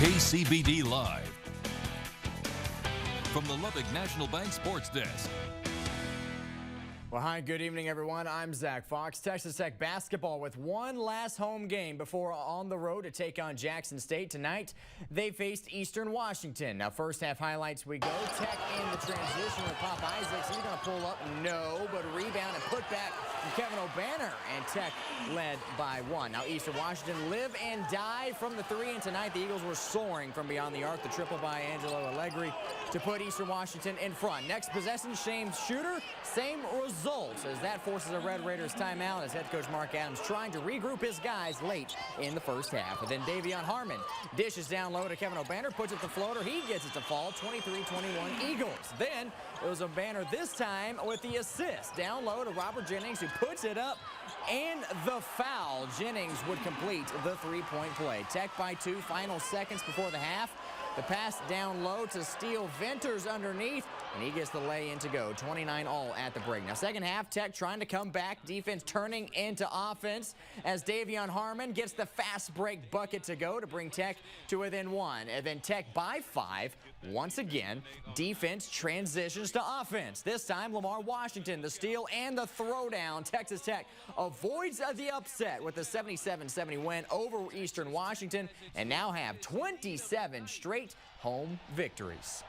KCBD Live from the Lubbock National Bank Sports Desk. Well, hi, good evening, everyone. I'm Zach Fox. Texas Tech basketball with one last home game before on the road to take on Jackson State tonight. They faced Eastern Washington. Now, first half highlights we go. Tech in the transition with Pop Isaacs. He's going to pull up. No, but rebound and put back from Kevin O'Banner. And Tech led by one. Now, Eastern Washington live and die from the three. And tonight, the Eagles were soaring from beyond the arc. The triple by Angelo Allegri to put Eastern Washington in front. Next possession, Shames Shooter. Same results as that forces a Red Raiders timeout as head coach Mark Adams trying to regroup his guys late in the first half. And then Davion Harmon dishes down low to Kevin O'Banner, puts it the floater. He gets it to fall. 23-21 Eagles. Then it was O'Banner this time with the assist. Down low to Robert Jennings, who puts it up. And the foul. Jennings would complete the three-point play. Tech by two, final seconds before the half. The pass down low to Steele Venters underneath, and he gets the lay-in to go. 29 all at the break. Now, second half, Tech trying to come back. Defense turning into offense as Davion Harmon gets the fast break bucket to go to bring Tech to within one. And then Tech by 5. Once again, defense transitions to offense. This time, Lamar Washington, the steal and the throwdown. Texas Tech avoids the upset with a 77-70 win over Eastern Washington and now have 27 straight home victories.